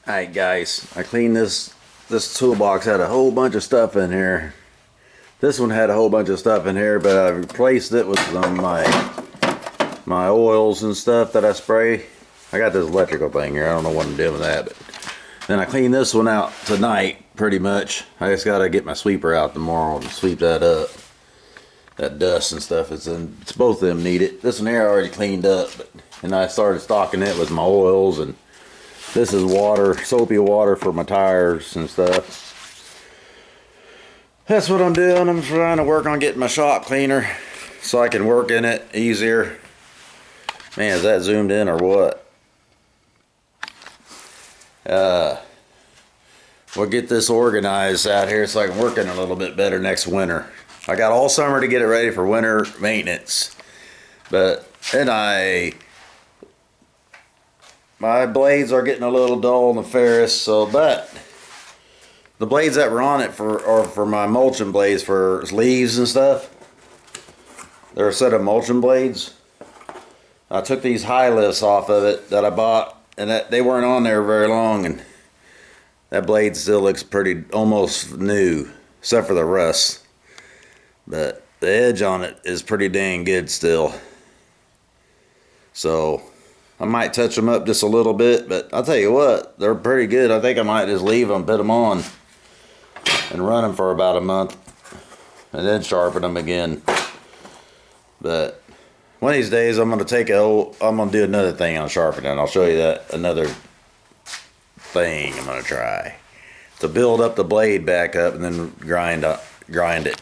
Alright guys, I cleaned this toolbox, had a whole bunch of stuff in here. This one had a whole bunch of stuff in here, but I replaced it with my oils and stuff that I spray. I got this electrical thing here, I don't know what I'm doing with that, but then I cleaned this one out tonight pretty much. I just gotta get my sweeper out tomorrow and sweep that up. That dust and stuff it's both of them need it. This one here I already cleaned up, and I started stocking it with my oils, and this is water, soapy water for my tires and stuff. That's what I'm doing. I'm trying to work on getting my shop cleaner so I can work in it easier. Man, is that zoomed in or what? We'll get this organized out here so I can work in a little bit better next winter. I got all summer to get it ready for winter maintenance. But then my blades are getting a little dull on the Ferris, but the blades that were on it are for my mulching blades for leaves and stuff. They're a set of mulching blades. I took these high lifts off of it that I bought, and they weren't on there very long, and that blade still looks pretty almost new, except for the rust. But the edge on it is pretty dang good still. So I might touch them up just a little bit, but I'll tell you what, they're pretty good. I think I might just leave them, put them on, and run them for about a month, and then sharpen them again. But one of these days, I'm gonna do another thing on sharpening. I'll show you that another thing I'm gonna try to build up the blade back up, and then grind it.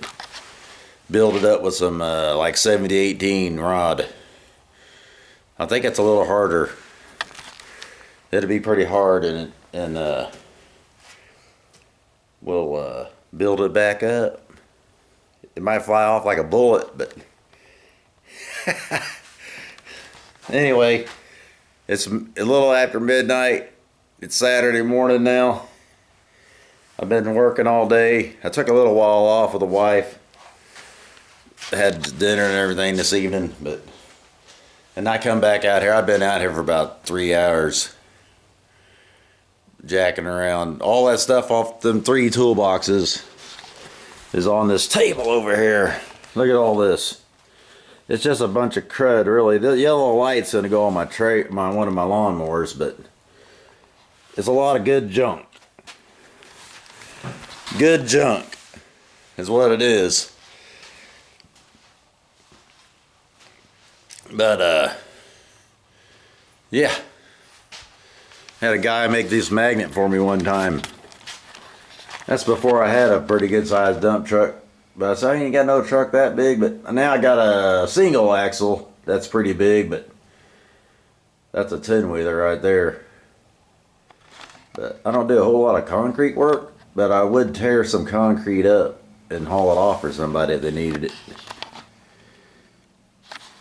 Build it up with some like 70-18 rod. I think it's a little harder. It'll be pretty hard, and we'll build it back up. It might fly off like a bullet, but anyway, it's a little after midnight. It's Saturday morning now. I've been working all day. I took a little while off with the wife. I had dinner and everything this evening, and I come back out here. I've been out here for about 3 hours, jacking around. All that stuff off them 3 toolboxes is on this table over here. Look at all this. It's just a bunch of crud, really. The yellow light's gonna go on one of my lawnmowers, but it's a lot of good junk. Good junk is what it is. But yeah, had a guy make this magnet for me one time. That's before I had a pretty good sized dump truck, but I said I ain't got no truck that big. But now I got a single axle that's pretty big, but that's a 10-wheeler right there. But I don't do a whole lot of concrete work, but I would tear some concrete up and haul it off for somebody if they needed it.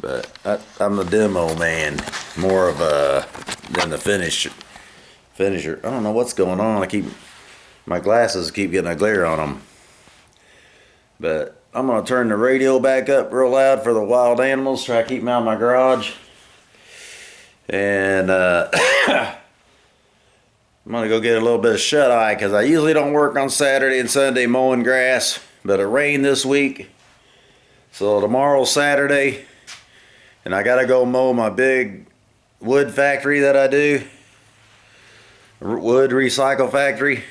But I'm the demo man, more of than the finisher. I don't know what's going on. My glasses keep getting a glare on them. But I'm gonna turn the radio back up real loud for the wild animals. Try to keep them out of my garage. And I'm gonna go get a little bit of shut eye, because I usually don't work on Saturday and Sunday mowing grass, but it rained this week. So tomorrow's Saturday, and I gotta go mow my big wood factory that I do. Wood recycle factory.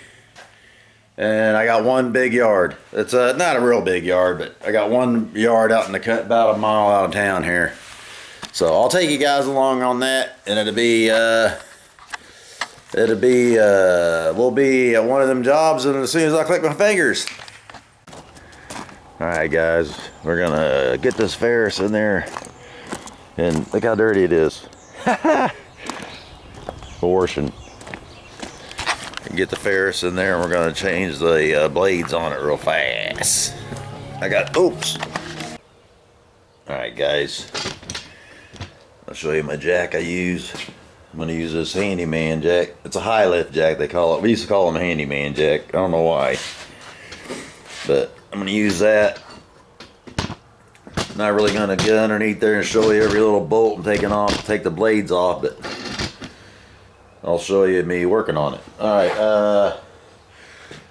And I got one big yard. It's not a real big yard, but I got one yard out in about a mile out of town here. So I'll take you guys along on that, and we'll be at one of them jobs, and as soon as I click my fingers. Alright guys, we're gonna get this Ferris in there, and look how dirty it is. Abortion. Get the Ferris in there, and we're gonna change the blades on it real fast. Oops. Alright guys, I'll show you my jack I use. I'm gonna use this handyman jack. It's a high lift jack, they call it. We used to call them handyman jack. I don't know why. But I'm gonna use that. Not really gonna get underneath there and show you every little bolt and take the blades off, but I'll show you me working on it. Alright,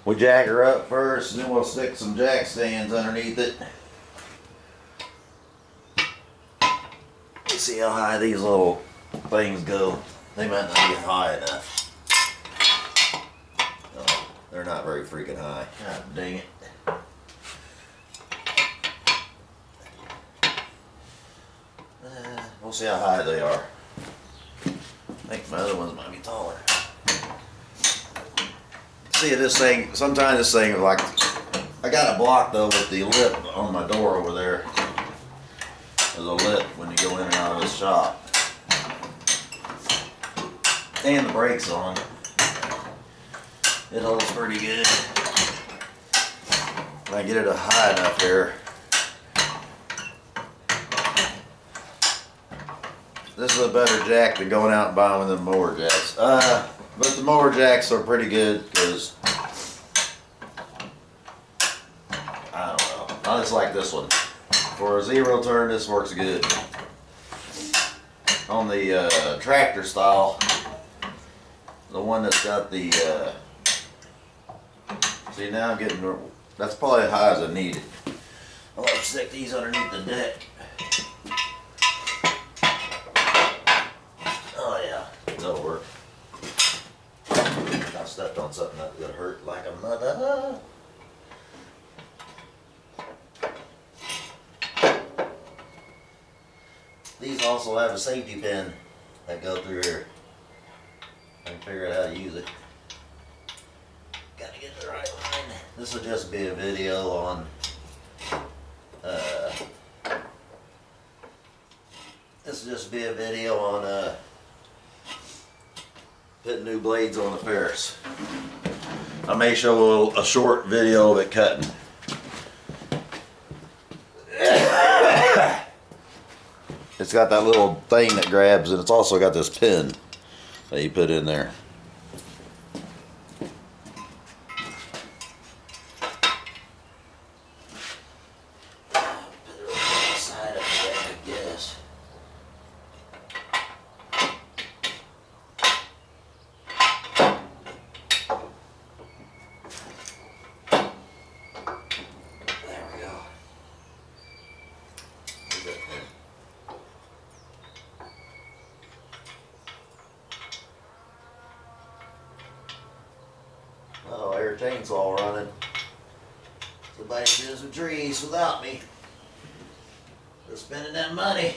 we jack her up first, and then we'll stick some jack stands underneath it. See how high these little things go. They might not get high enough. Oh, they're not very freaking high. God dang it. We'll see how high they are. I think my other ones might be taller. See this thing, sometimes this thing is like, I got it blocked though with the lip on my door over there. There's a lip when you go in and out of this shop. And the brakes on. It holds pretty good. If I get it high enough here. This is a better jack than going out and buying one of them mower jacks. But the mower jacks are pretty good because I don't know. I just like this one. For a zero turn, this works good. On the tractor style, the one that's got the see now I'm getting, that's probably as high as I need it. I'll have to stick these underneath the deck. Oh yeah, that'll work. I stepped on something that would hurt like a mother. These also have a safety pin that go through here. I can figure out how to use it. Gotta get the right line. This will just be a video on putting new blades on the Ferris. I may show a short video of it cutting. It's got that little thing that grabs, and it's also got this pin that you put in there. Put it on the side of the deck, I guess. There we go. Oh, air chainsaw running. Somebody do some trees without me. They're spending that money.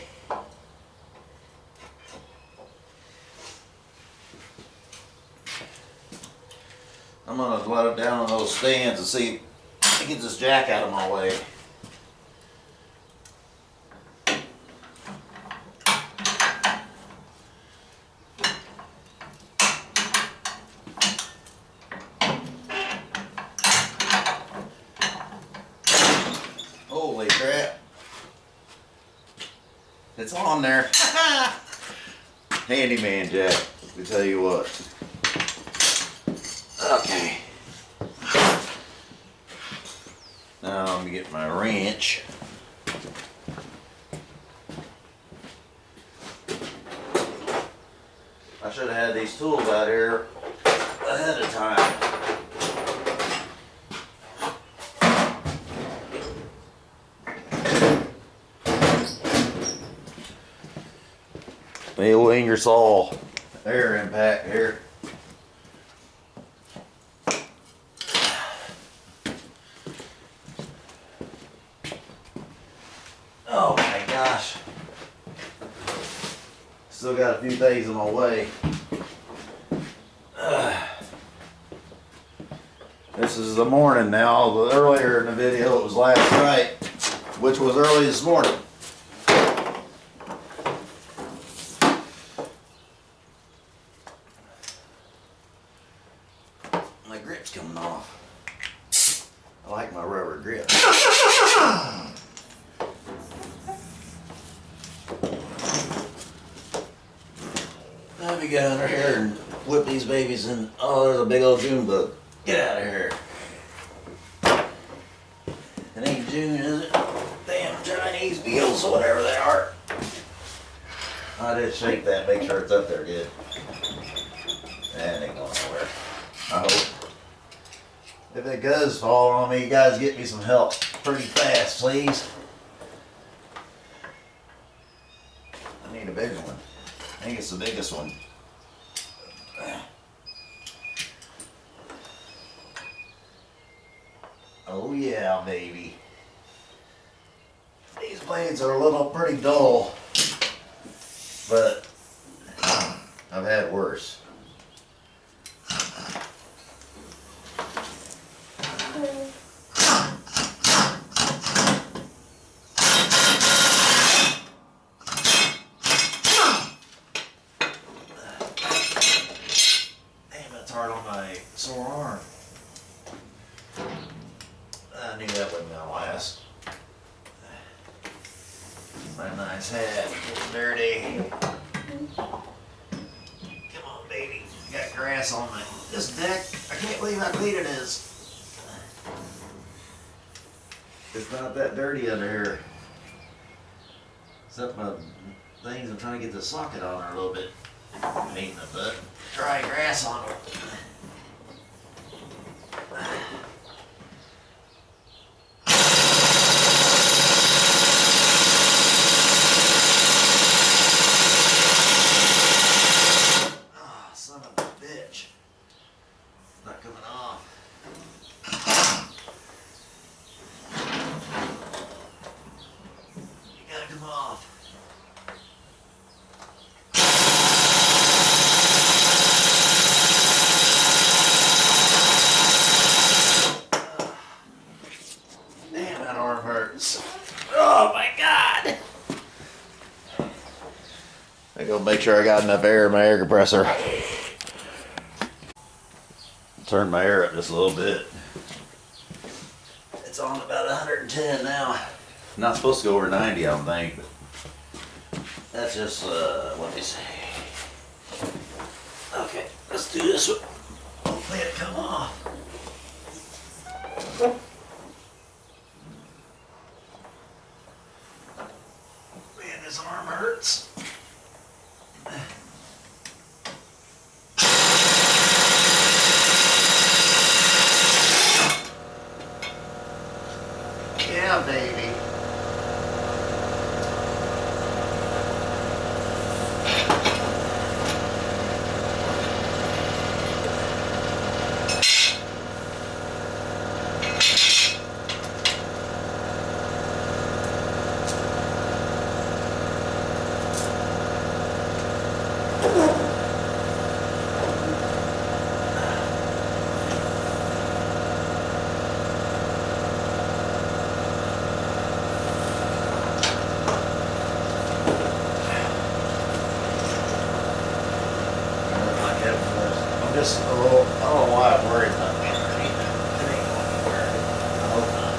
I'm gonna let it down on those stands and see if I get this jack out of my way. Holy crap. It's on there. Handyman jack, let me tell you what. Okay. Now I'm gonna get my wrench. I should have had these tools out here ahead of time. The old Ingersoll air impact here. Oh my gosh. Still got a few things in my way. This is the morning now. Earlier in the video it was last night, which was early this morning. My grip's coming off. I like my rubber grip. Let me get under here and whip these babies in. Oh, there's a big old June bug. Get out of here. It ain't June, is it? Damn Chinese beetles or whatever they are. I did shake that, make sure it's up there good. That ain't going nowhere. I hope. If it does fall on me, you guys get me some help pretty fast, please. I need a bigger one. I think it's the biggest one. Oh yeah, baby. These blades are a little pretty dull, but I've had worse. Damn, it's hard on my sore arm. I knew that wasn't gonna last. My nice hat, it's dirty. Come on, baby. Got grass on this deck. I can't believe how clean it is. It's not that dirty under here. Except my things, I'm trying to get the socket on there a little bit. Painting it, but dry grass on it. Oh my God! I gotta make sure I got enough air in my air compressor. Turn my air up just a little bit. It's on about 110 now. Not supposed to go over 90, I don't think, but that's just, let me see. Okay, let's do this one. Hopefully it come off. Man, this arm hurts. Yeah, baby. Just a little, I don't know why I'm worried about it. It ain't going anywhere. I hope not.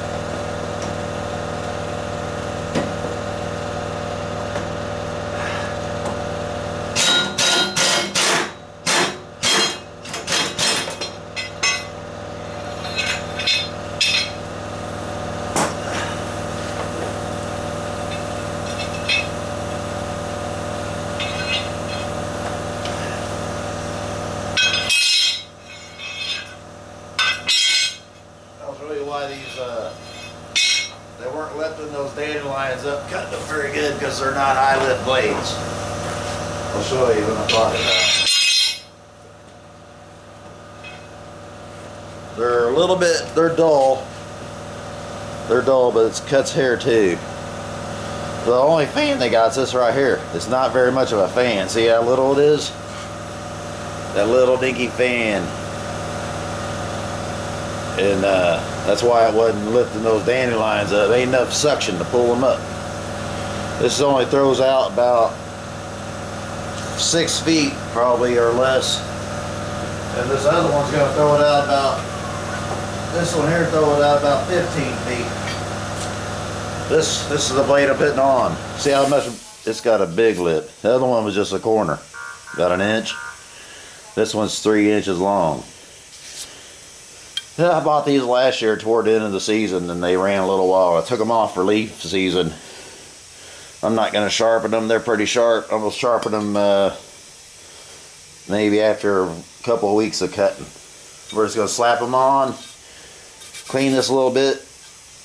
Why these they weren't lifting those dandelions up, cutting them very good because they're not high lift blades. I'll show you when I talk about it. They're a little bit, they're dull, but it cuts hair too. The only fan they got is this right here. It's not very much of a fan. See how little it is? That little dinky fan. And that's why it wasn't lifting those dandelions up. Ain't enough suction to pull them up. This only throws out about 6 feet probably or less. And this other one's going to throw it out about, this one here throw it out about 15 feet. This is the blade I'm putting on. See how much it's got a big lip. The other one was just a corner, about 1 inch. This one's 3 inches long. I bought these last year toward the end of the season and they ran a little while. I took them off for leaf season. I'm not going to sharpen them. They're pretty sharp. I'm going to sharpen them maybe after a couple of weeks of cutting. We're just gonna slap them on, clean this a little bit,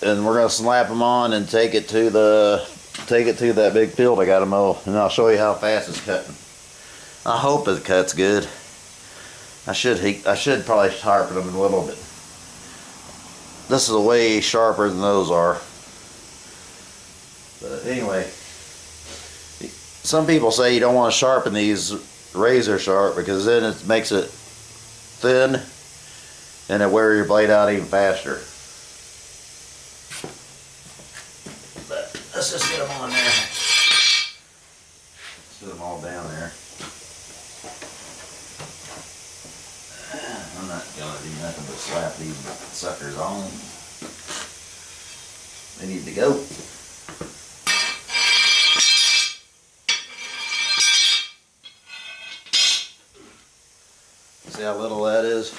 and we're gonna slap them on and take it to that big field I got to mow, and I'll show you how fast it's cutting. I hope it cuts good. I should probably sharpen them a little bit. This is way sharper than those are. But anyway, some people say you don't want to sharpen these razor sharp because then it makes it thin and it wears your blade out even faster. But let's just get them on there. Let's put them all down there. I'm not gonna do nothing but slap these suckers on. They need to go. See how little that is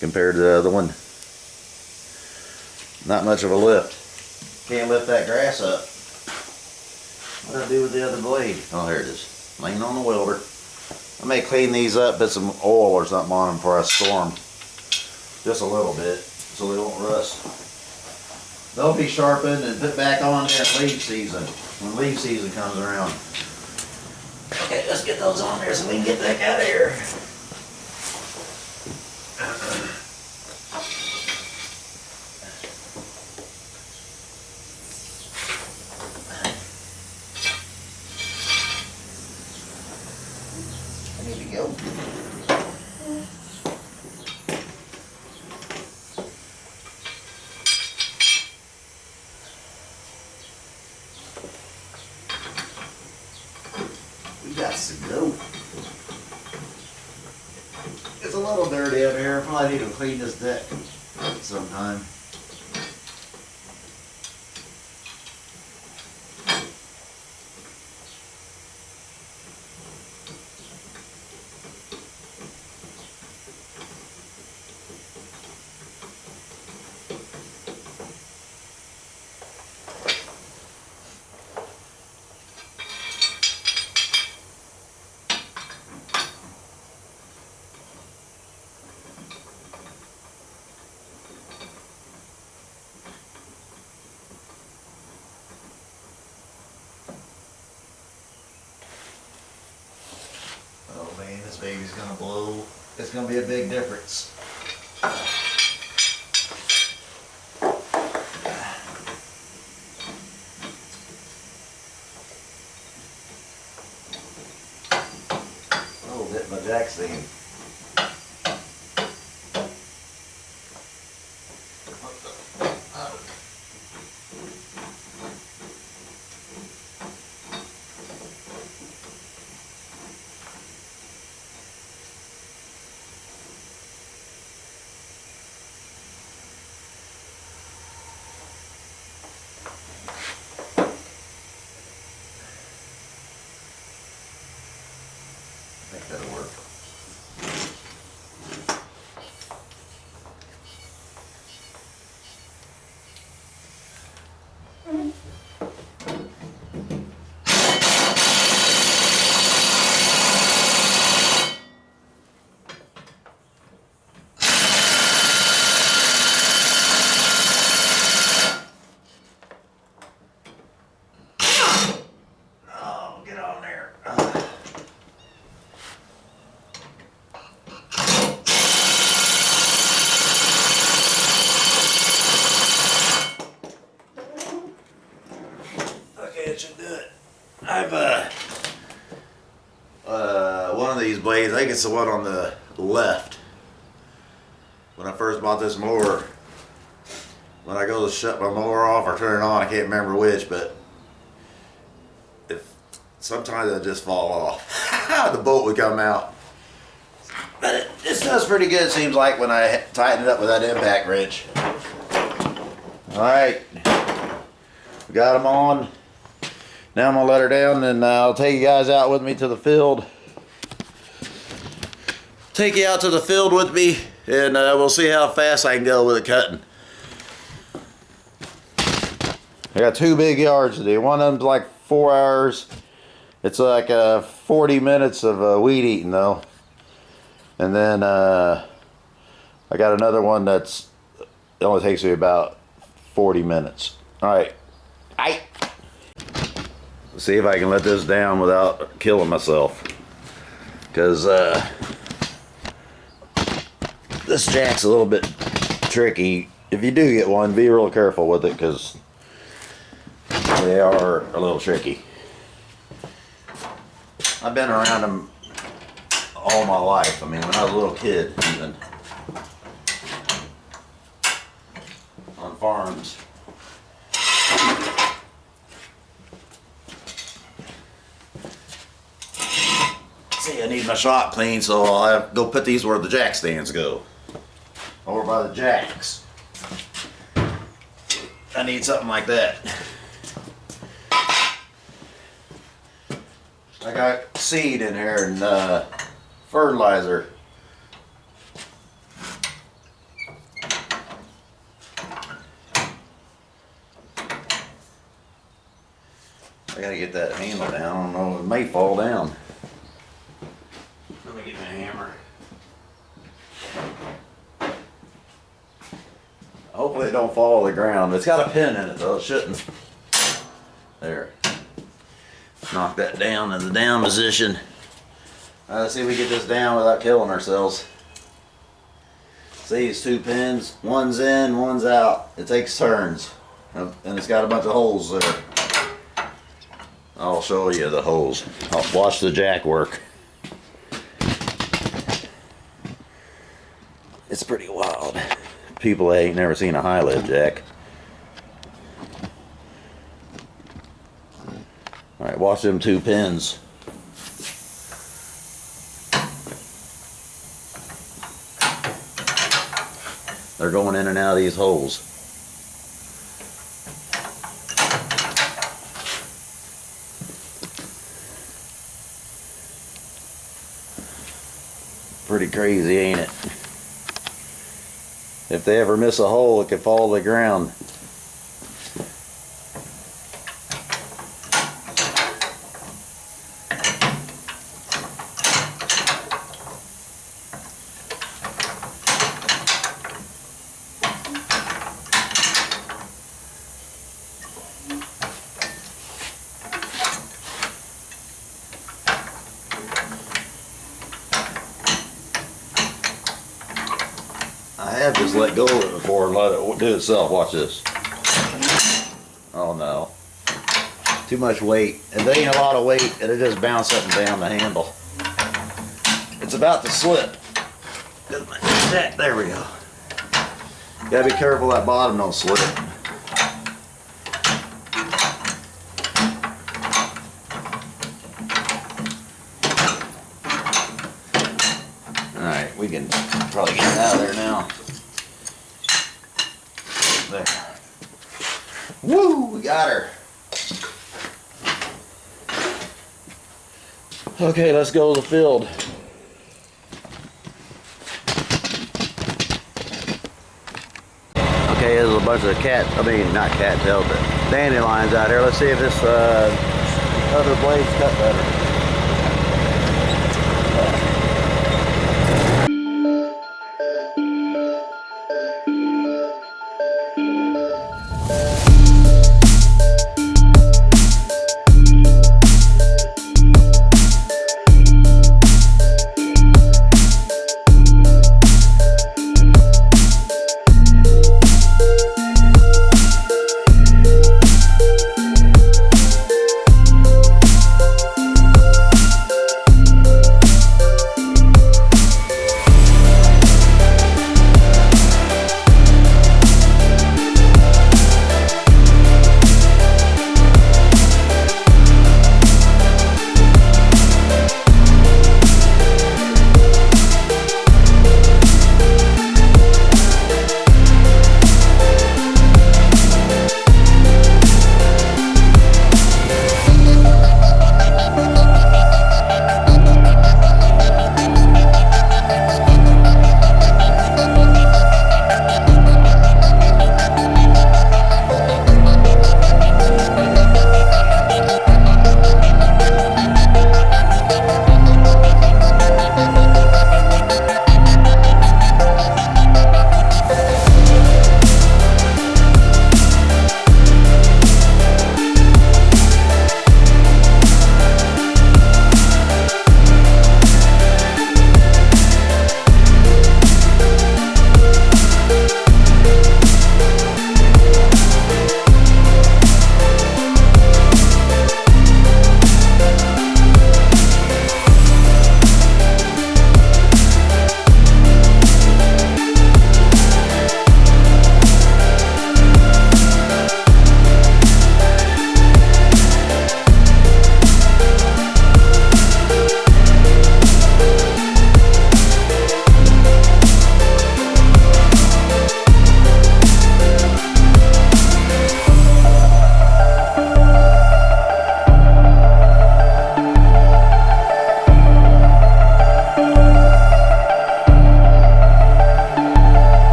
compared to the other one? Not much of a lift. Can't lift that grass up. What do I do with the other blade? Oh, there it is. Laying on the welder. I may clean these up, put some oil or something on them before I store them. Just a little bit, so they won't rust. They'll be sharpened and put back on there in leaf season, when leaf season comes around. Okay, let's get those on there so we can get that out of here. I need to go. We got to go. It's a little dirty up here. Probably need to clean this deck sometime. Oh man, this baby's gonna blow. It's gonna be a big difference. Oh, hit my jack stand. I think that'll work. Oh, get on there. Okay, it should do it. I've one of these blades, I think it's the one on the left. When I first bought this mower, when I go to shut my mower off or turn it on, I can't remember which, but sometimes it'll just fall off. The bolt would come out. But this does pretty good, it seems like, when I tighten it up with that impact wrench. Alright, we got them on. Now I'm going to let her down, and I'll take you guys out with me to the field. Take you out to the field with me, and we'll see how fast I can go with it cutting. I got 2 big yards to do. One of them's like 4 hours, It's like 40 minutes of weed eating though. And then I got another one that's, it only takes me about 40 minutes. All right. See if I can let this down without killing myself. Because this jack's a little bit tricky. If you do get one, be real careful with it because they are a little tricky. I've been around them all my life. I mean, when I was a little kid, even on farms. See, I need my shop clean, so I'll have to go put these where the jack stands go. Over by the jacks. I need something like that. I got seed in here and fertilizer. I gotta get that handle down. I don't know, it may fall down. Let me get my hammer. Hopefully it don't fall to the ground. It's got a pin in it though, it shouldn't. There. Knock that down in the down position. Let's see if we get this down without killing ourselves. See, it's 2 pins. One's in, one's out. It takes turns. And it's got a bunch of holes there. I'll show you the holes. I'll watch the jack work. It's pretty wild. People ain't never seen a high-lift jack. Alright, watch them 2 pins. They're going in and out of these holes. Pretty crazy, ain't it? If they ever miss a hole, it could fall to the ground. I have just let go of it before and let it do itself. Watch this. Oh no. Too much weight. If there ain't a lot of weight, it'll just bounce up and down the handle. It's about to slip. There we go. Gotta be careful that bottom don't slip. Alright, we can probably get it out of there now. There. Woo! We got her. Okay, let's go to the field. Okay, there's a bunch of not cattails, but dandelions out here. Let's see if this other blade's cut better.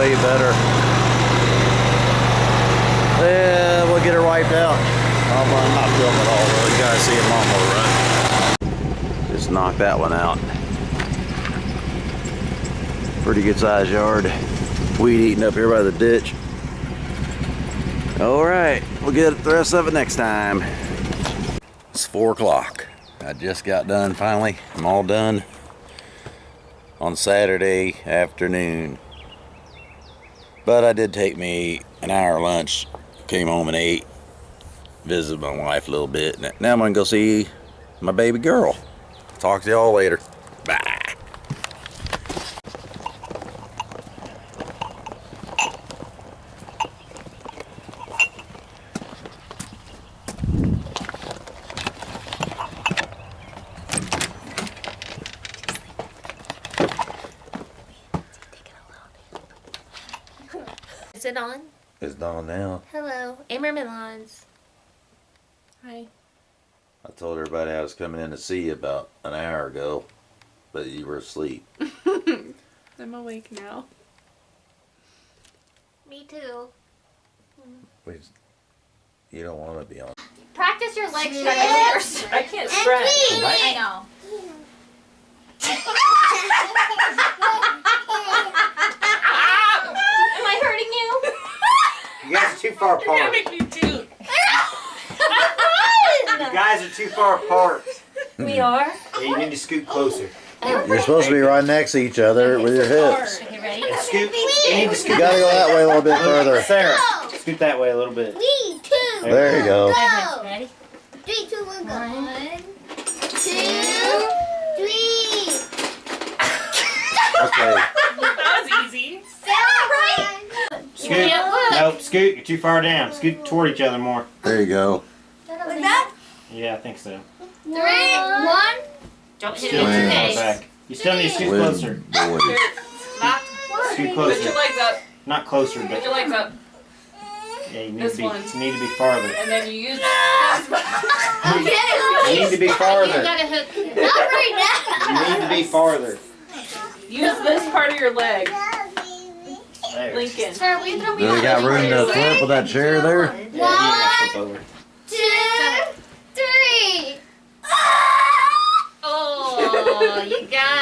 way better. Yeah, we'll get her wiped out. I'm not filming it all though. You guys see it lawnmower run. Just knock that one out. Pretty good sized yard. Weed eating up here by the ditch. All right, we'll get the rest of it next time. It's 4 o'clock. I just got done finally. I'm all done on Saturday afternoon. But I did take me an hour lunch. Came home at 8. Visited my wife a little bit. Now I'm gonna go see my baby girl. Talk to y'all later. Bye. Is it on? It's dawn now. Hello, Amber Milans. Hi. I told everybody I was coming in to see you about an hour ago, but you were asleep. I'm awake now. Me too. Wait, you don't want to be on. Practice your leg Yes. stretch. I can't stretch. I know. Am I hurting you? You guys are too far apart. Make me toot. You guys are too far apart. We are. Yeah, you need to scoot closer. You're supposed to be right next to each other with your hips. Okay, ready? And scoot. You need to You scoot. gotta go that way a little bit further. Sarah, scoot that way a little bit. Me too. There you go. Okay, ready? 3, 2, 1, go. 1, 2, 3. Okay. That was easy. Scoot. Yeah, look. Nope, scoot. You're too far down. Scoot toward each other more. There you go. Was that Yeah, I think so. 3, 1? Don't hit it Still with too your far face. back. You still need to scoot With closer. boys. Back. Scoot Put your closer. legs up. Not closer, Put your but legs up. yeah, you need This to be. one. You need to be farther. And then you use You need to be You farther. gotta hook. Not right now. You need to be farther. use this part of your leg. There. Lincoln. Sir, we throw me Do we got room to flip with that chair there? Yeah, you need to flip over. 2, 3. Oh, you got